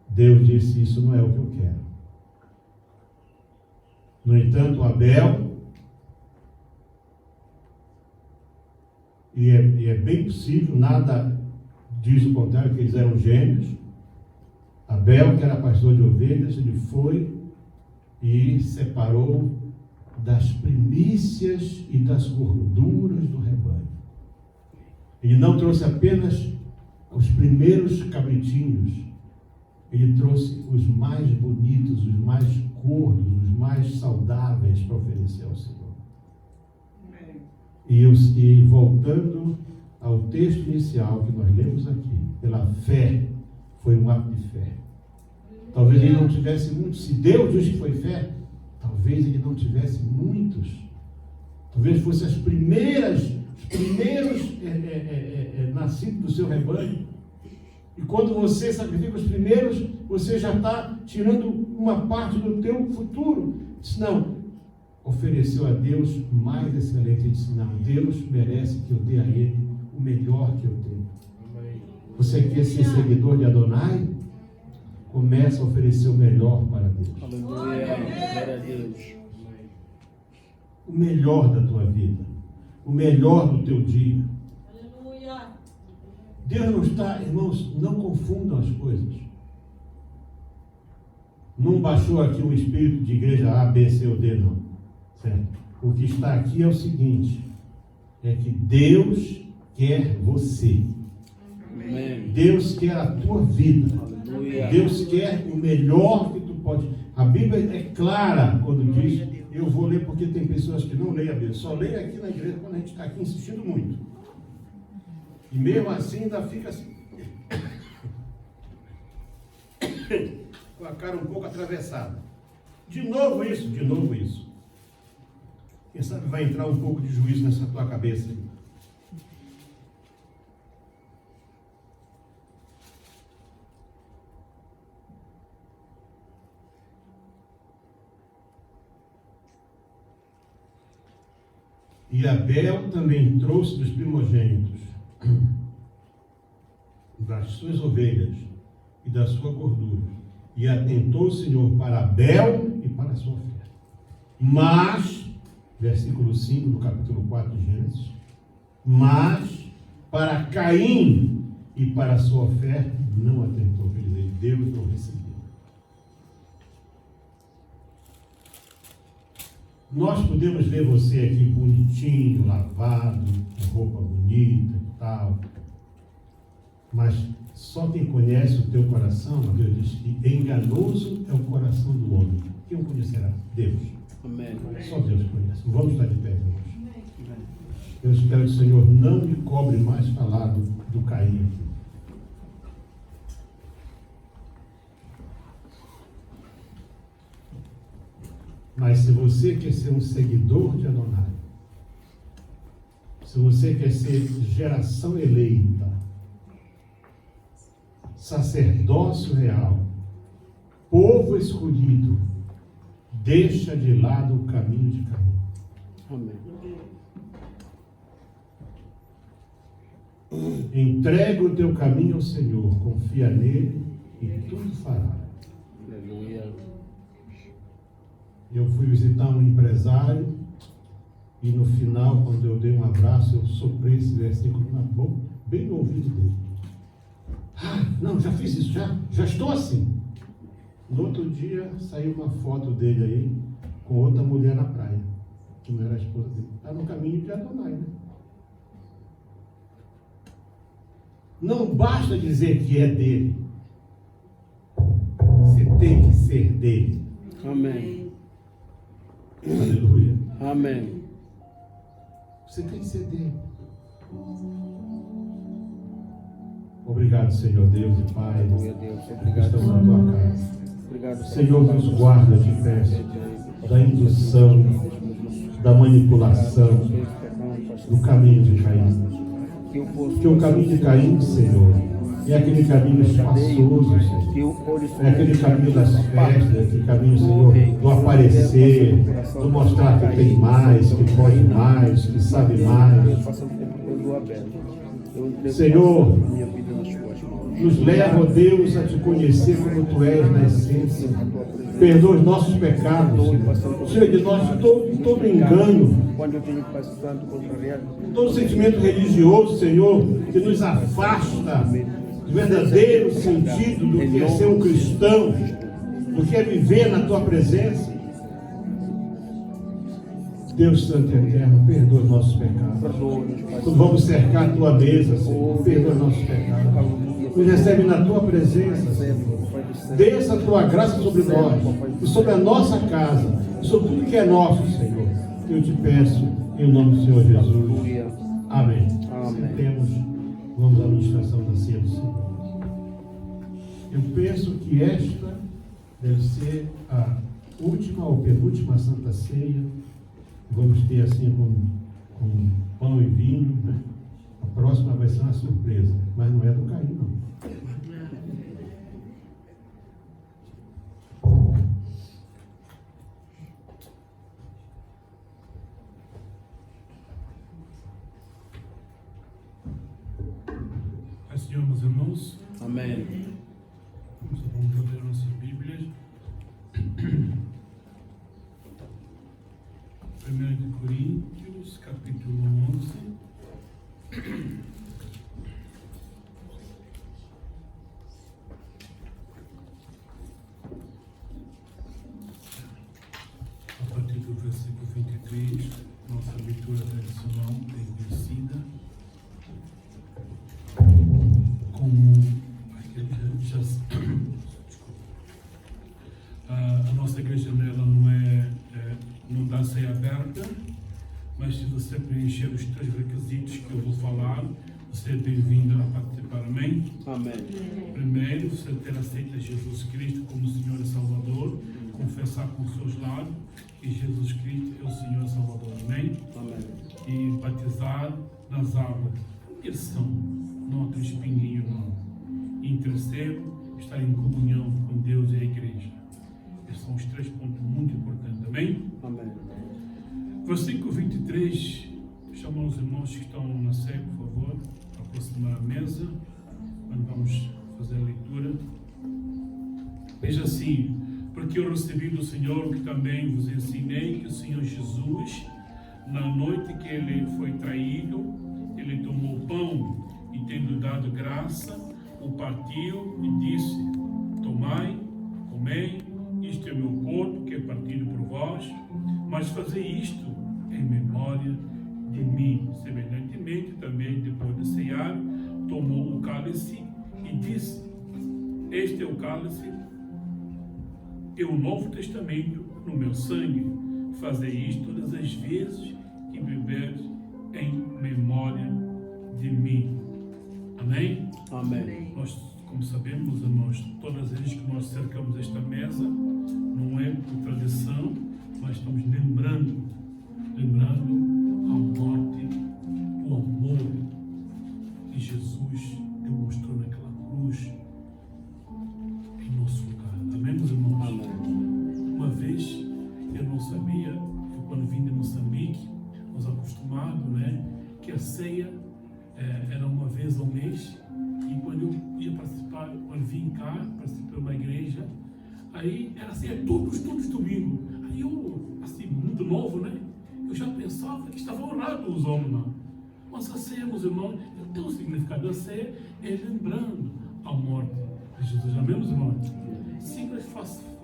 Deus disse, isso não é o que eu quero. No entanto, Abel, e é bem possível, nada diz o contrário, que eles eram gêmeos. Abel, que era pastor de ovelhas, ele foi e separou das primícias e das gorduras do rebanho. Ele não trouxe apenas os primeiros cabritinhos, ele trouxe os mais bonitos, os mais gordos, os mais saudáveis para oferecer ao Senhor. E voltando ao texto inicial que nós lemos aqui, pela fé, foi um ato de fé. Talvez ele não tivesse muito, se Deus diz que foi fé, talvez ele não tivesse muitos, talvez fossem os primeiros nascidos do seu rebanho. E quando você sacrifica os primeiros, você já está tirando uma parte do teu futuro. Disse, não, ofereceu a Deus mais excelente. Ele disse, não, Deus merece que eu dê a Ele o melhor que eu tenho. Você quer ser seguidor de Adonai? Começa a oferecer o melhor para Deus. Aleluia. Glória a Deus. O melhor da tua vida. O melhor do teu dia. Aleluia. Deus não está, irmãos, não confundam as coisas. Não baixou aqui um espírito de igreja A, B, C ou D, não. Certo? O que está aqui é o seguinte, é que Deus quer você. Amém. Deus quer a tua vida. Aleluia. Deus quer o melhor que tu pode. A Bíblia é clara quando diz, eu vou ler porque tem pessoas que não leem a Bíblia, só leem aqui na igreja quando a gente está aqui insistindo muito. E mesmo assim ainda fica assim, com a cara um pouco atravessada. De novo isso. Quem sabe vai entrar um pouco de juízo nessa tua cabeça aí. E Abel também trouxe dos primogênitos das suas ovelhas e da sua gordura, e atentou o Senhor para Abel e para a sua oferta. Mas, versículo 5 do capítulo 4 de Gênesis, mas para Caim e para a sua oferta não atentou, quer dizer, Deus não recebeu. Nós podemos ver você aqui bonitinho, lavado, com roupa bonita e tal, mas só quem conhece o teu coração, a Bíblia diz que enganoso é o coração do homem. Quem o conhecerá? Deus. Amém. Só Deus conhece. Vamos estar de pé, irmãos. Eu espero que o Senhor não me cobre mais falar do Caim aqui. Mas se você quer ser um seguidor de Adonai, se você quer ser geração eleita, sacerdócio real, povo escolhido, deixa de lado o caminho de Caim. Amém. Entrega o teu caminho ao Senhor, confia nele e tudo fará. Aleluia. Eu fui visitar um empresário e no final, quando eu dei um abraço, eu soprei esse versículo na boca, bem no ouvido dele. Ah, não, já fiz isso, já estou assim. No outro dia, saiu uma foto dele aí com outra mulher na praia, que não era a esposa dele. Está no caminho de Adonai, né? Não basta dizer que é dele. Você tem que ser dele. Amém. Aleluia. Amém. Você tem que ser dele. Obrigado, Senhor Deus e Pai. Aleluia, Deus. Obrigado, Estamos na tua casa. Obrigado, Senhor, nos guarda, te peço, da indução, da manipulação, do caminho de Caim. Porque o caminho de Caim, Senhor, é aquele caminho espaçoso, Senhor. É aquele caminho das festas, aquele caminho, Senhor, do aparecer, do mostrar que tem mais, que pode mais, que sabe mais. Senhor, nos leva, ó Deus, a te conhecer como tu és na essência. Perdoa os nossos pecados, tira de nós todo engano, todo sentimento religioso, Senhor, que nos afasta do verdadeiro sentido do que é ser um cristão, do que é viver na tua presença. Deus Santo e Eterno, perdoa os nossos pecados. Quando vamos cercar a tua mesa, Senhor, perdoa os nossos pecados. Nos recebe na tua presença, Senhor. Desça a tua graça sobre nós e sobre a nossa casa e sobre tudo que é nosso, Senhor. Eu te peço em nome do Senhor Jesus. Amém. Sentemos, vamos à administração da ceia do Senhor. Eu penso que esta deve ser a última ou penúltima Santa Ceia. Vamos ter assim com pão e vinho, né? A próxima vai ser uma surpresa, mas não é do Caim, não. Senhor, meus irmãos, Amém. vamos abrir nossas Bíblias. 1 de Coríntios, capítulo 11. A partir do versículo 23, nossa leitura tradicional é vencida. A nossa igreja nela não dá ceia aberta, mas se você preencher os 3 requisitos que eu vou falar, você é bem-vindo a participar. Amém? Amém. Primeiro, você ter aceito Jesus Cristo como Senhor e Salvador, confessar com os seus lábios que Jesus Cristo é o Senhor e Salvador. Amém? Amém. E batizar nas águas. Imersão, não tem espinguinho, não. Em terceiro, estar em comunhão com Deus e a igreja. Esses são os 3 pontos muito importantes. Amém? Amém. Versículo 23. Chama os irmãos que estão na ceia, por favor, a aproximar a mesa, quando vamos fazer a leitura. Veja assim: porque eu recebi do Senhor o que também vos ensinei, que o Senhor Jesus, na noite que ele foi traído, ele tomou o pão e, tendo dado graça, o partiu e disse: tomai, comei, isto é o meu corpo que é partido por vós, mas fazei isto em memória de mim. Semelhantemente, também, depois de ceiar, tomou o cálice e disse: este é o cálice, é o Novo Testamento no meu sangue. Fazei isto todas as vezes que beberdes em memória de mim. Amém? Amém. Nós, como sabemos, irmãos, todas as vezes que nós cercamos esta mesa, não é por tradição, mas estamos lembrando a morte, o amor que Jesus demonstrou naquela cruz em nosso lugar. Amém, meus irmãos? Amém. Uma vez eu não sabia, eu, quando vim de Moçambique, nós acostumados, né, que a ceia era uma vez ao mês, e quando eu ia participar, quando vim cá, participei de uma igreja, aí era ceia todos domingos. Aí eu, assim, muito novo, né, eu já pensava que estava orado os homens lá. Mas a ceia, meus irmãos, tem um significado. A ceia é lembrando a morte de Jesus. Amém, meus irmãos? Se nós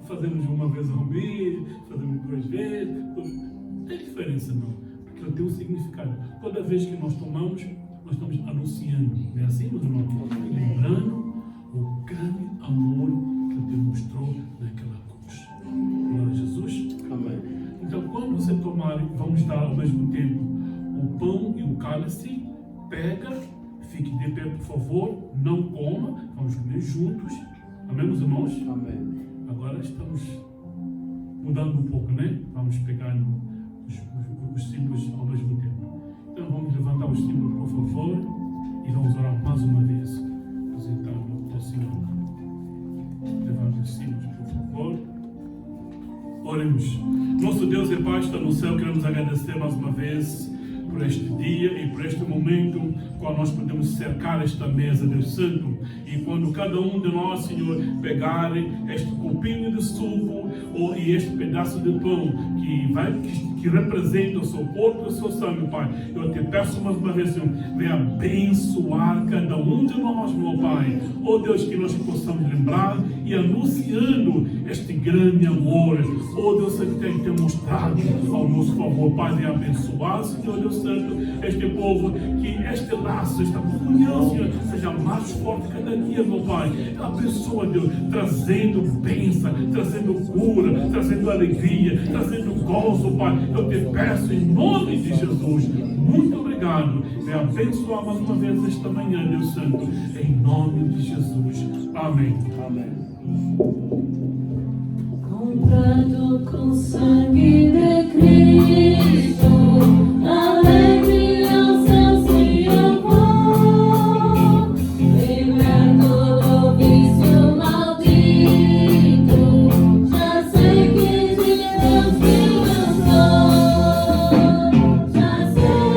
fazemos uma vez ao mês, fazemos 2 vezes, não tem diferença não, porque ela tem um significado. Toda vez que nós tomamos, nós estamos anunciando, não é assim, meus irmãos? Lembrando o grande amor que ele demonstrou naquela cruz. Glória a Jesus. Amém. Então, quando você tomar, vamos dar ao mesmo tempo o pão e o cálice, pega, fique de pé, por favor, não coma, vamos comer juntos. Amém, meus irmãos? Amém. Agora estamos mudando um pouco, né? Vamos pegar os símbolos ao mesmo tempo. Então vamos levantar os símbolos, por favor, e vamos orar mais uma vez, apresentando ao Senhor. Levante os símbolos, por favor. Oremos. Nosso Deus e Pai está no céu, queremos agradecer mais uma vez por este dia e por este momento, quando nós podemos cercar esta mesa, Deus Santo, e quando cada um de nós, Senhor, pegar este copinho de suco e este pedaço de pão que representa o seu corpo e o seu sangue, Pai, eu te peço mais uma vez, Senhor, venha abençoar cada um de nós, meu Pai. Oh Deus, que nós possamos lembrar e anunciando este grande amor, oh Deus, que tem demonstrado ao nosso favor, Pai, venha abençoar, Senhor Deus Santo, este povo, que este laço, esta comunhão, Senhor, seja mais forte cada dia, meu Pai. Abençoa, Deus, trazendo bênção, trazendo cura, trazendo alegria, trazendo gozo, Pai. Eu te peço em nome de Jesus. Muito obrigado. Me abençoar mais uma vez esta manhã, Deus Santo, em nome de Jesus. Amém. Amém. Com Comprado com sangue de Cristo, alegre ao céu se amor, liberto do vício maldito, já sei que de Deus filho eu sou, já sei,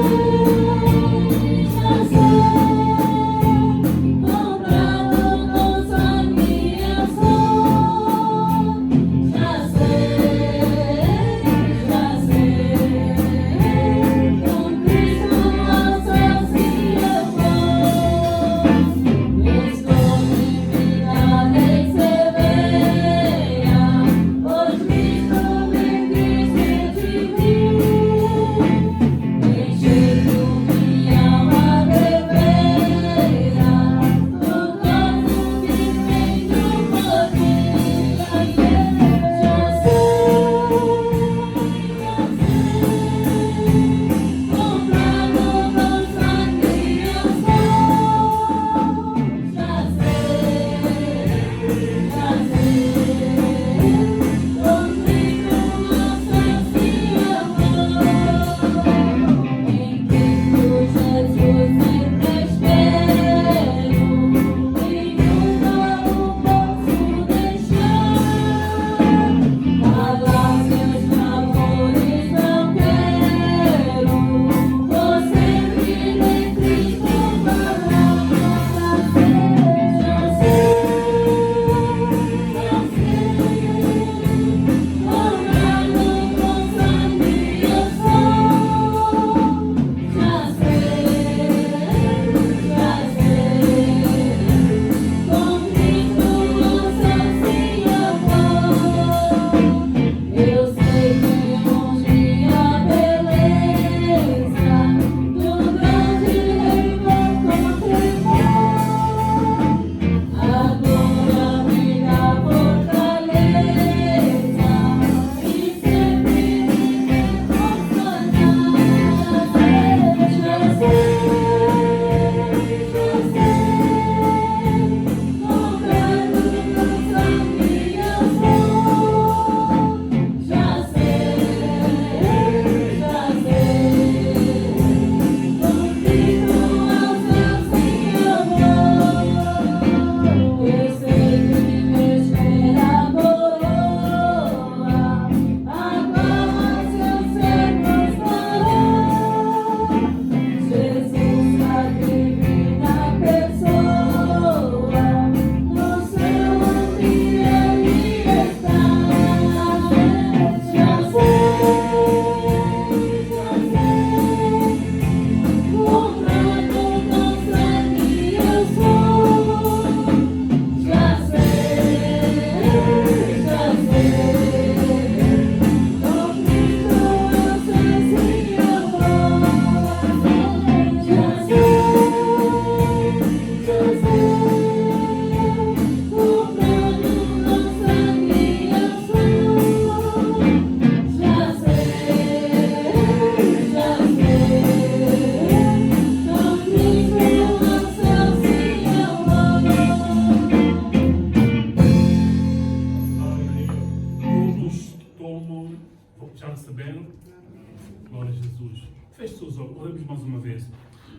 comprado com sangue eu sou. Já Oremos mais uma vez.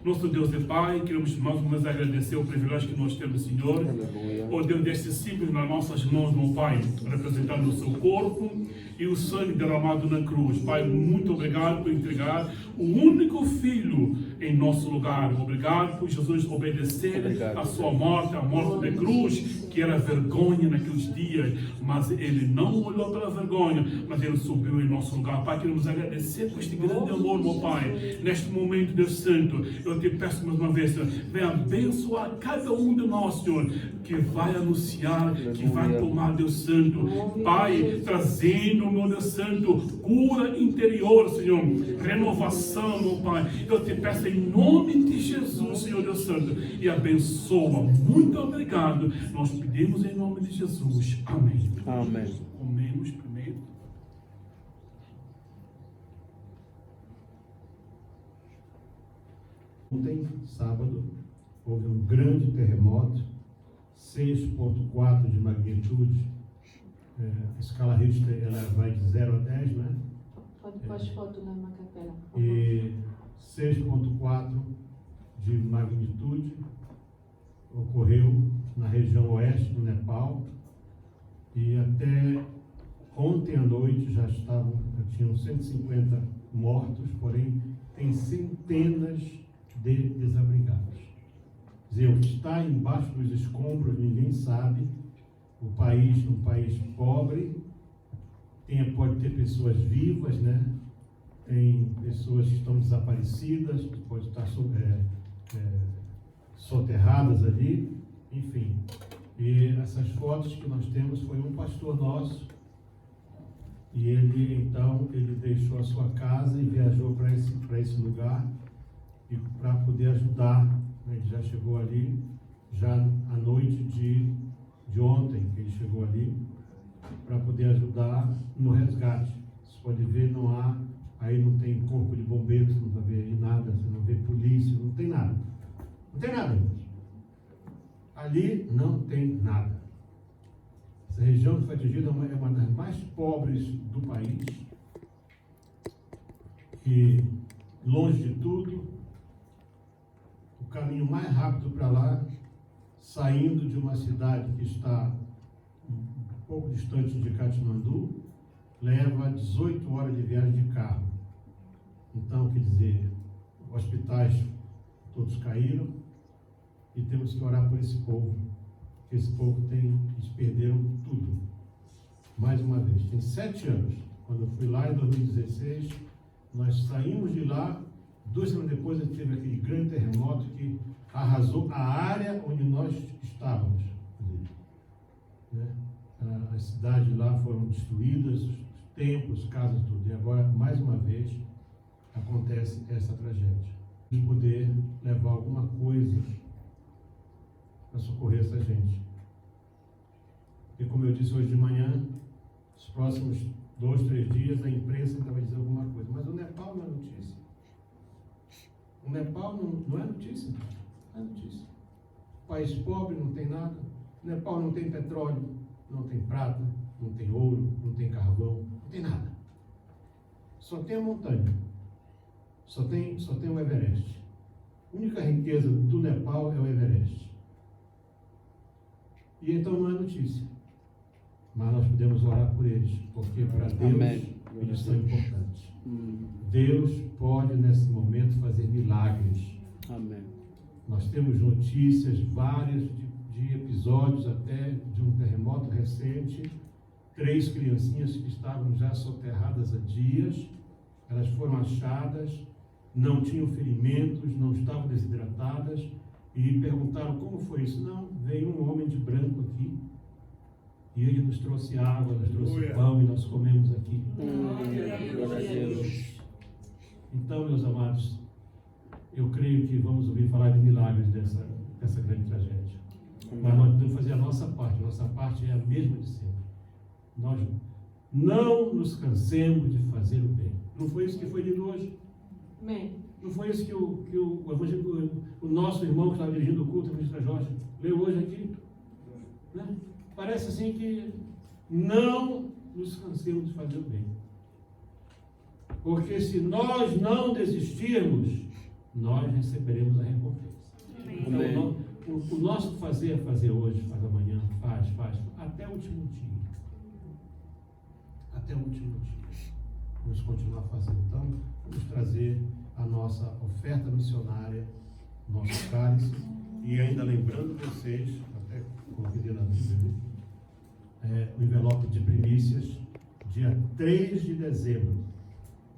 Nosso Deus e Pai, queremos mais uma vez agradecer o privilégio que nós temos, Senhor. Ó Deus, deste simples nas nossas mãos, meu Pai, representando o seu corpo e o sangue derramado na cruz. Pai, muito obrigado por entregar o único Filho em nosso lugar. Obrigado por Jesus obedecer a sua morte, a morte da cruz, que era vergonha naqueles dias, mas Ele não olhou pela vergonha, mas Ele subiu em nosso lugar. Pai, queremos agradecer por este grande amor, meu Pai. Neste momento, Deus Santo, eu te peço mais uma vez, Senhor, venha abençoar cada um de nós, Senhor, que vai anunciar, que vai tomar, Deus Santo. Pai, trazendo, meu Deus Santo, cura interior, Senhor, renovação, meu Pai. Eu te peço em nome de Jesus, Senhor Deus Santo, e abençoa. Muito obrigado. Nós pedimos em nome de Jesus. Amém. Amém. Comemos primeiro. Ontem, sábado, houve um grande terremoto, 6,4 de magnitude, A escala Richter ela vai de 0 a 10, né? Pode pôr as fotos na capela, por favor. E 6,4 de magnitude ocorreu na região oeste do Nepal, e até ontem à noite já tinham 150 mortos, porém tem centenas de desabrigados. Quer dizer, o que está embaixo dos escombros ninguém sabe. O país, um país pobre, pode ter pessoas vivas, né? Tem pessoas que estão desaparecidas, que podem estar soterradas ali, enfim. E essas fotos que nós temos foi um pastor nosso, e ele deixou a sua casa e viajou para esse lugar e para poder ajudar, né? Ele já chegou ali, já à noite de ontem, que ele chegou ali, para poder ajudar no resgate. Você pode ver, aí não tem corpo de bombeiros, não vai ver aí nada, você não vê polícia, não tem nada. Não tem nada, irmãos. Ali não tem nada. Essa região que foi atingida é uma das mais pobres do país, e longe de tudo, o caminho mais rápido para lá, saindo de uma cidade que está um pouco distante de Katmandu, leva 18 horas de viagem de carro. Então, quer dizer, hospitais todos caíram, e temos que orar por esse povo, porque esse povo eles perderam tudo. Mais uma vez, tem 7 anos. Quando eu fui lá em 2016, nós saímos de lá, 2 semanas depois teve aquele grande terremoto que arrasou a área onde nós estávamos. Né? As cidades lá foram destruídas, os templos, casas, tudo. E agora, mais uma vez, acontece essa tragédia. De poder levar alguma coisa para socorrer essa gente. E como eu disse hoje de manhã, os próximos 2, 3 dias a imprensa ainda vai dizer alguma coisa. Mas o Nepal não é notícia. O Nepal não é notícia. Não é notícia. País pobre, não tem nada. O Nepal não tem petróleo, não tem prata, não tem ouro, não tem carvão, não tem nada. Só tem a montanha. Só tem o Everest. A única riqueza do Nepal é o Everest. E então não é notícia. Mas nós podemos orar por eles, porque para Deus eles são importantes. Deus pode nesse momento fazer milagres. Amém. Nós temos notícias várias de episódios até de um terremoto recente. 3 criancinhas que estavam já soterradas há dias, elas foram achadas, não tinham ferimentos, não estavam desidratadas, e perguntaram como foi isso. Não, veio um homem de branco aqui, e ele nos trouxe água, nos trouxe pão, e nós comemos aqui. Glória a Deus. Então, meus amados, eu creio que vamos ouvir falar de milagres dessa grande tragédia. Mas nós temos que fazer a nossa parte é a mesma de sempre. Nós não nos cansemos de fazer o bem. Não foi isso que foi dito hoje? Amém. Não foi isso que o nosso irmão que estava dirigindo o culto, o ministro Jorge, leu hoje aqui? Né? Parece assim que não nos cansemos de fazer o bem. Porque se nós não desistirmos, nós receberemos a recompensa. Então, o nosso fazer é fazer hoje, faz amanhã, faz, até o último dia. Até o último dia. Vamos continuar fazendo. Então, vamos trazer a nossa oferta missionária, nosso cálice, e ainda lembrando vocês, até convidei na Bíblia, o envelope de primícias, dia 3 de dezembro,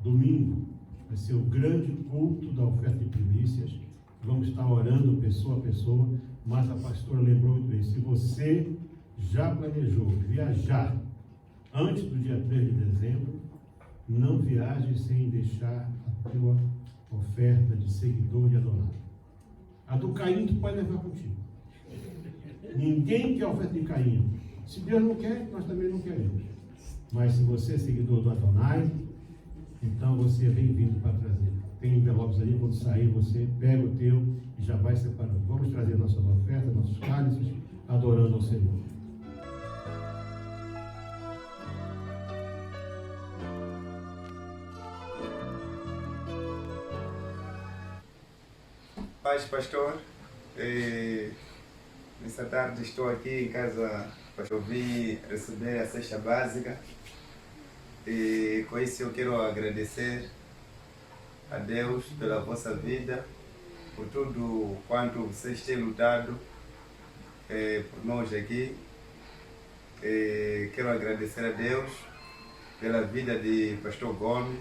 domingo, vai ser o grande culto da oferta de primícias. Vamos estar orando pessoa a pessoa, mas a pastora lembrou muito bem, se você já planejou viajar antes do dia 3 de dezembro, não viaje sem deixar a tua oferta de seguidor de Adonai. A do Caim tu pode levar contigo. Ninguém quer a oferta de Caim. Se Deus não quer, nós também não queremos. Mas se você é seguidor do Adonai, então você é bem-vindo para trazer. Tem envelopes ali, quando sair você pega o teu e já vai separando. Vamos trazer nossas ofertas, nossos cálices, adorando ao Senhor. paz, pastor. Nessa tarde estou aqui em casa para ouvir, receber a cesta básica. E com isso eu quero agradecer a Deus pela vossa vida, por tudo quanto vocês têm lutado por nós aqui. Quero agradecer a Deus pela vida de pastor Gomes,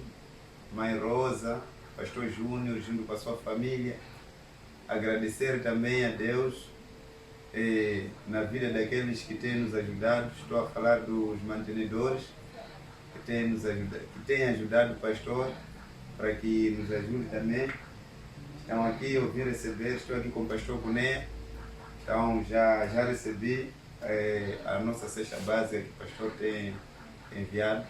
mãe Rosa, pastor Júnior, junto com a sua família. Agradecer também a Deus na vida daqueles que têm nos ajudado. Estou a falar dos mantenedores que têm ajudado o pastor para que nos ajude também. Estão aqui, eu vim receber, estou aqui com o pastor Boné. Então já recebi a nossa cesta básica que o pastor tem enviado.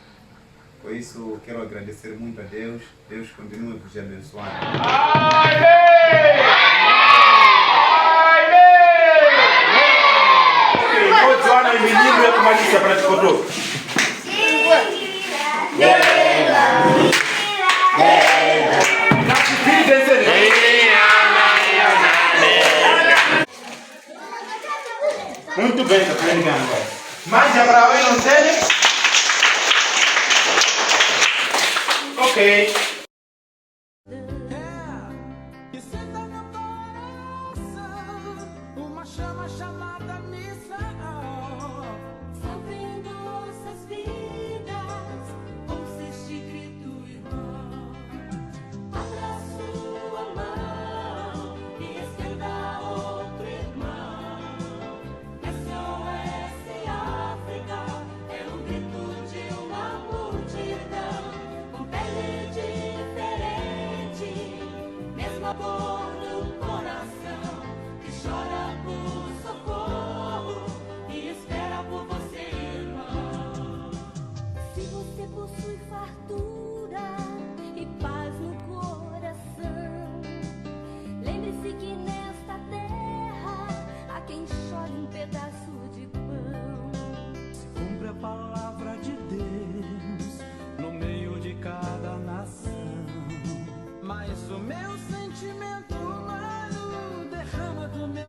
Por isso quero agradecer muito a Deus. Deus continue vos abençoando. Joana e menino é como a Alicia para te contar. Muito bem, está pregando. Mas já para hoje não tem? Ok. E senta no coração uma chama chamada missão. Salvando nossas vidas, ouça este grito, irmão. Abra sua mão e estenda outro irmão. SOS África é o grito de uma multidão com pele diferente, mesmo cor no coração, que chora por socorro e espera por você, irmão. Se você possui fartura